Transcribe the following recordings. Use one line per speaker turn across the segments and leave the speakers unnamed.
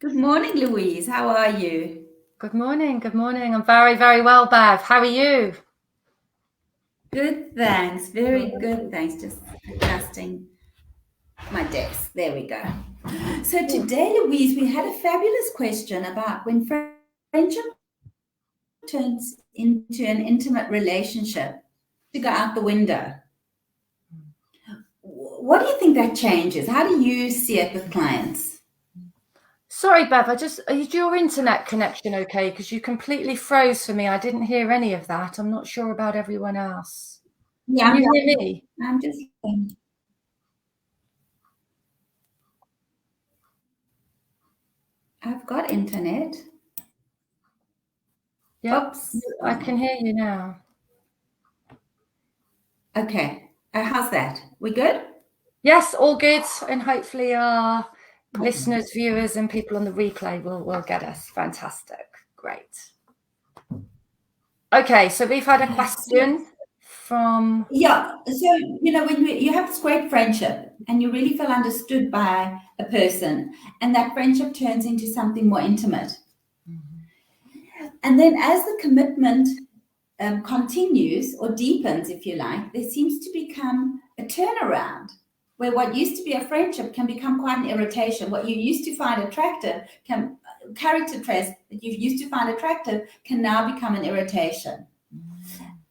Good morning, Louise. How are you?
Good morning. Good morning. I'm very, very well, Bev. How are you?
Good, thanks. Very good, thanks. Just adjusting my desk. There we go. So today, Louise, we had a fabulous question about when friendship turns into an intimate relationship to go out the window. What do you think that changes? How do you see it with clients?
Sorry, Bev. Is your internet connection okay? Because you completely froze for me. I didn't hear any of that. I'm not sure about everyone else.
Yeah,
Can you hear me?
I'm just. I've got internet.
Yep.
Oops.
I can hear you now.
Okay. How's that? We good?
Yes, all good. And hopefully our listeners, viewers, and people on the replay will get us. Fantastic. Great. Okay, so we've had a question from.
Yeah. So, when you have this great friendship and you really feel understood by a person, and that friendship turns into something more intimate. And then as the commitment continues or deepens, if you like, there seems to become a turnaround where what used to be a friendship can become quite an irritation. What you used to find attractive can character traits that you used to find attractive can now become an irritation.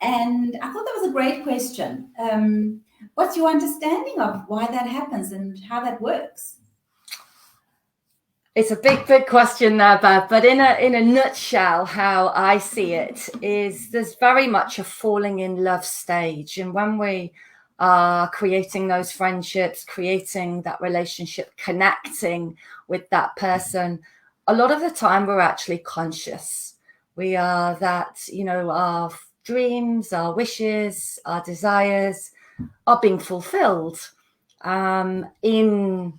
And I thought that was a great question. What's your understanding of why that happens and how that works?
It's a big, big question there, Bev. But in a nutshell, how I see it is there's very much a falling in love stage, and when we are creating those friendships, creating that relationship, connecting with that person, a lot of the time we're actually conscious. We are that, our dreams, our wishes, our desires are being fulfilled in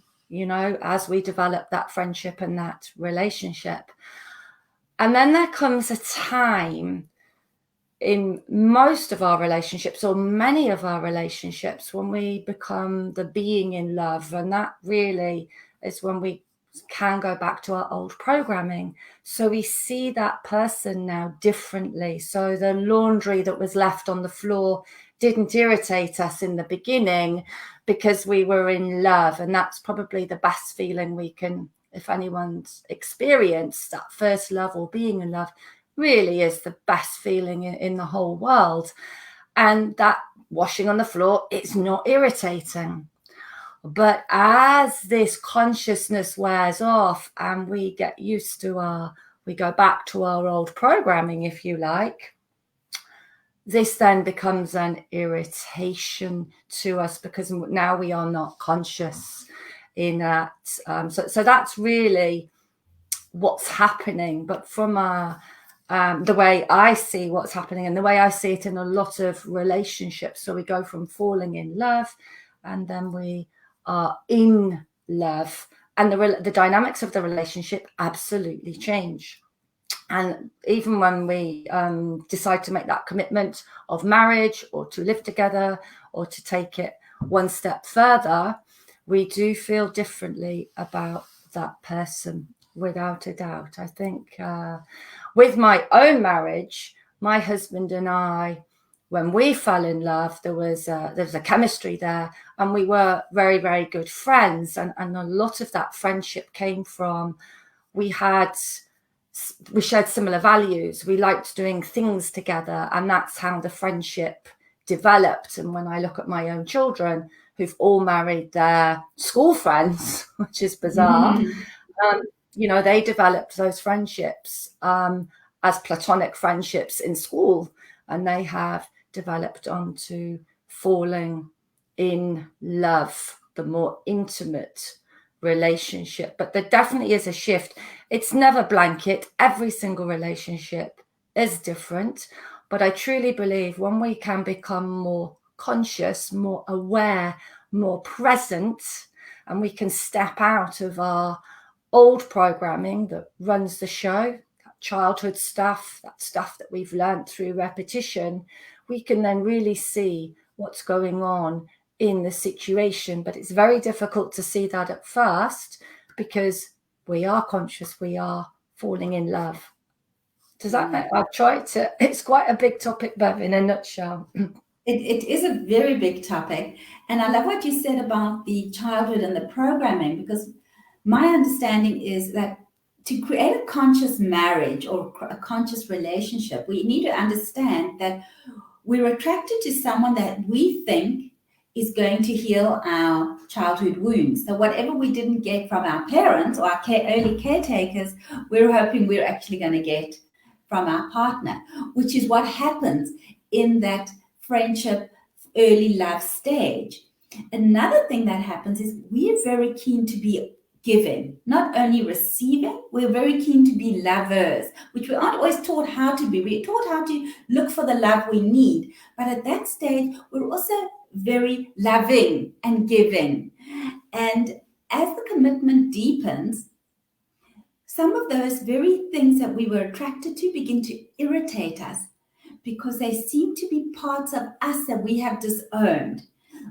as we develop that friendship and that relationship. And then there comes a time in most of our relationships or many of our relationships when we become the being in love. And that really is when we can go back to our old programming. So we see that person now differently. So the laundry that was left on the floor didn't irritate us in the beginning because we were in love. And that's probably the best feeling we can, if anyone's experienced that first love or being in love, really is the best feeling in the whole world. And that washing on the floor, it's not irritating. But as this consciousness wears off and we get used to we go back to our old programming, if you like, this then becomes an irritation to us because now we are not conscious in that. So that's really what's happening. But from the way I see what's happening and the way I see it in a lot of relationships, so we go from falling in love and then we are in love, and the dynamics of the relationship absolutely change. And even when we decide to make that commitment of marriage or to live together or to take it one step further, we do feel differently about that person, without a doubt. I think with my own marriage, my husband and I, when we fell in love, there was a chemistry there, and we were very, very good friends. And a lot of that friendship came from we shared similar values. We liked doing things together, and that's how the friendship developed. And when I look at my own children, who've all married their school friends, which is bizarre, they developed those friendships as platonic friendships in school, and they have developed onto falling in love, the more intimate relationship. But there definitely is a shift. It's never blanket. Every single relationship is different. But I truly believe when we can become more conscious, more aware, more present, and we can step out of our old programming that runs the show, that childhood stuff, that stuff that we've learned through repetition, we can then really see what's going on in the situation. But it's very difficult to see that at first because we are conscious, we are falling in love. Does that make, I've tried to, it's quite a big topic, Bev, in a nutshell.
It is a very big topic. And I love what you said about the childhood and the programming, because my understanding is that to create a conscious marriage or a conscious relationship, we need to understand that we're attracted to someone that we think is going to heal our childhood wounds. So whatever we didn't get from our parents or our early caretakers, we're hoping we're actually going to get from our partner, which is what happens in that friendship, early love stage. Another thing that happens is we're very keen to be giving, not only receiving. We're very keen to be lovers, which we aren't always taught how to be. We're taught how to look for the love we need. But at that stage, we're also very loving and giving. And as the commitment deepens, some of those very things that we were attracted to begin to irritate us because they seem to be parts of us that we have disowned.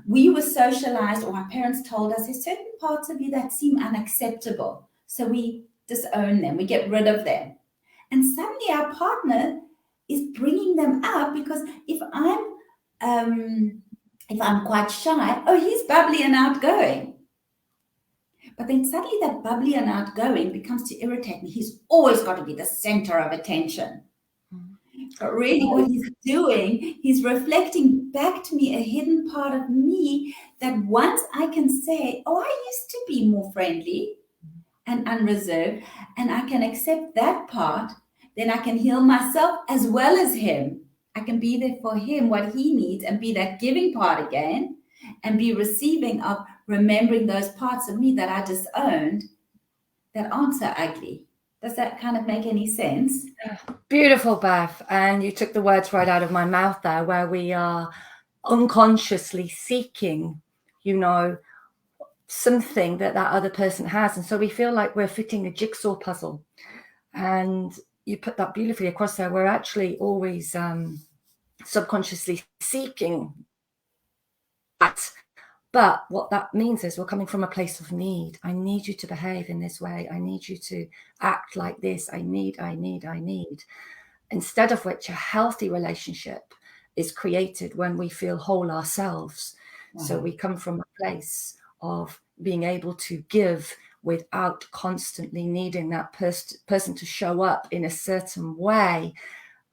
We were socialized, or our parents told us there's certain parts of you that seem unacceptable. So we disown them, we get rid of them. And suddenly our partner is bringing them up, because if I'm quite shy, oh, he's bubbly and outgoing. But then suddenly that bubbly and outgoing becomes to irritate me. He's always got to be the center of attention. But really what he's doing, he's reflecting back to me a hidden part of me that once I can say, oh, I used to be more friendly and unreserved, and I can accept that part, then I can heal myself as well as him. I can be there for him, what he needs, and be that giving part again, and be receiving of remembering those parts of me that I disowned that aren't so ugly. Does that kind of make any sense?
Beautiful, Bev. And you took the words right out of my mouth there, where we are unconsciously seeking, something that other person has. And so we feel like we're fitting a jigsaw puzzle. And you put that beautifully across there. We're actually always subconsciously seeking that. But what that means is we're coming from a place of need. I need you to behave in this way. I need you to act like this. I need. Instead of which a healthy relationship is created when we feel whole ourselves. Wow. So we come from a place of being able to give without constantly needing that person to show up in a certain way.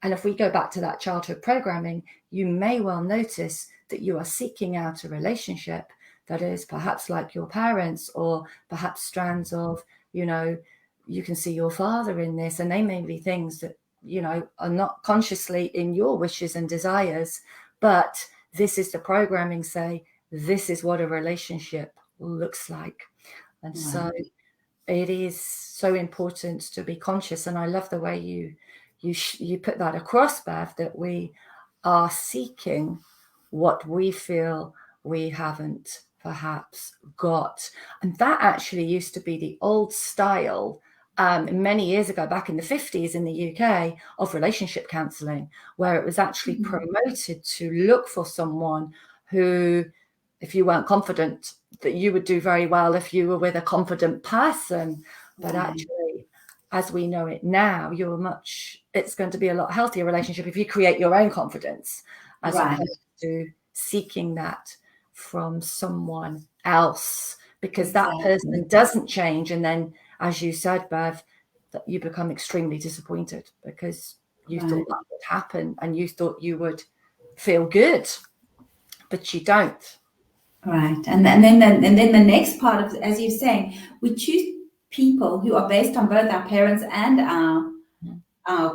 And if we go back to that childhood programming, you may well notice that you are seeking out a relationship that is perhaps like your parents, or perhaps strands of, you can see your father in this, and they may be things that, are not consciously in your wishes and desires, but this is the programming say, this is what a relationship looks like. And so it is so important to be conscious. And I love the way you put that across, Bev, that we are seeking what we feel we haven't perhaps got. And that actually used to be the old style many years ago, back in the 50s in the UK, of relationship counselling, where it was actually promoted to look for someone who, if you weren't confident, that you would do very well if you were with a confident person. But actually, as we know it now, it's going to be a lot healthier relationship if you create your own confidence, as opposed to seeking that from someone else, because that person doesn't change. And then, as you said, Bev, that you become extremely disappointed because you thought that would happen and you thought you would feel good, but you don't.
Right. And then the next part of, as you're saying, we choose people who are based on both our parents and our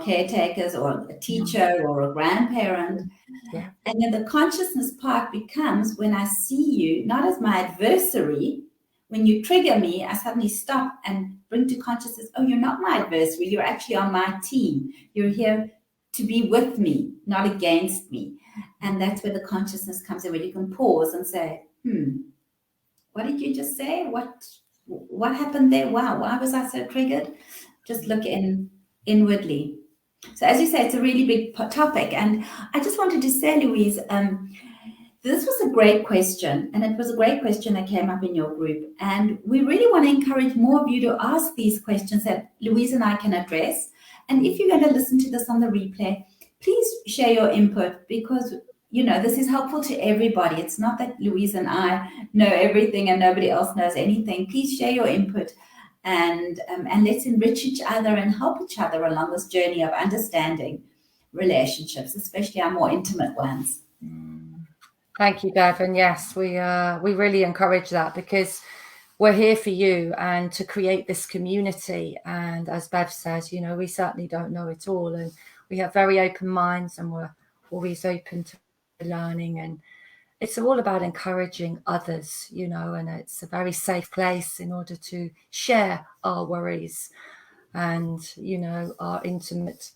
caretakers, or a teacher or a grandparent. Yeah. And then the consciousness part becomes, when I see you not as my adversary, when you trigger me, I suddenly stop and bring to consciousness, oh, you're not my adversary, you're actually on my team. You're here to be with me, not against me. And that's where the consciousness comes in, where you can pause and say, what did you just say? What happened there? Wow, why was I so triggered? Just look inwardly. So as you say, it's a really big topic. And I just wanted to say, Louise, This was a great question, and it was a great question that came up in your group. And we really want to encourage more of you to ask these questions that Louise and I can address. And if you're going to listen to this on the replay, please share your input, because this is helpful to everybody. It's not that Louise and I know everything and nobody else knows anything. Please share your input, and let's enrich each other and help each other along this journey of understanding relationships, especially our more intimate ones.
Thank you, Bev. And yes, we really encourage that, because we're here for you and to create this community. And as Bev says, we certainly don't know it all, and we have very open minds, and we're always open to learning. And it's all about encouraging others, and it's a very safe place in order to share our worries and, our intimate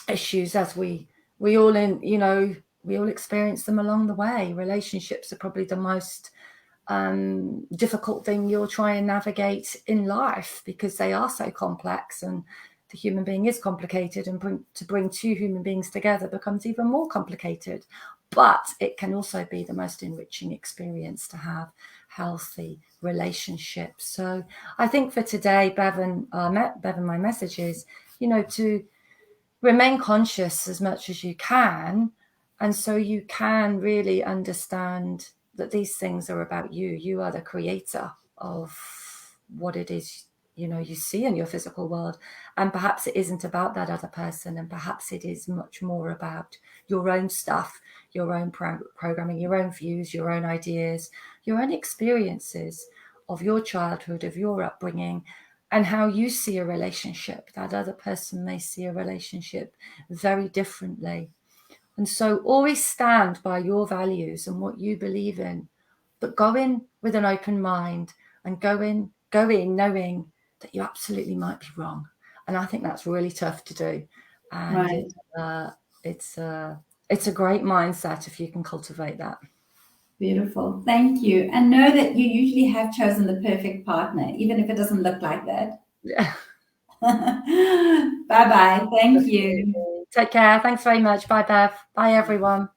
issues, as we all we all experience them along the way. Relationships are probably the most difficult thing you'll try and navigate in life, because they are so complex, and the human being is complicated, and to bring two human beings together becomes even more complicated. But it can also be the most enriching experience to have healthy relationships. So I think for today, Bev and my message is, to remain conscious as much as you can. And so you can really understand that these things are about you. You are the creator of what it is, you see in your physical world. And perhaps it isn't about that other person. And perhaps it is much more about your own stuff, your own programming, your own views, your own ideas, your own experiences of your childhood, of your upbringing, and how you see a relationship. That other person may see a relationship very differently. And so always stand by your values and what you believe in, but go in with an open mind, and go in knowing that you absolutely might be wrong. And I think that's really tough to do. And
Right.
it's a great mindset if you can cultivate that.
Beautiful. Thank you. And know that you usually have chosen the perfect partner, even if it doesn't look like that.
Yeah.
Bye-bye. Thank you.
Take care. Thanks very much. Bye, Bev. Bye, everyone.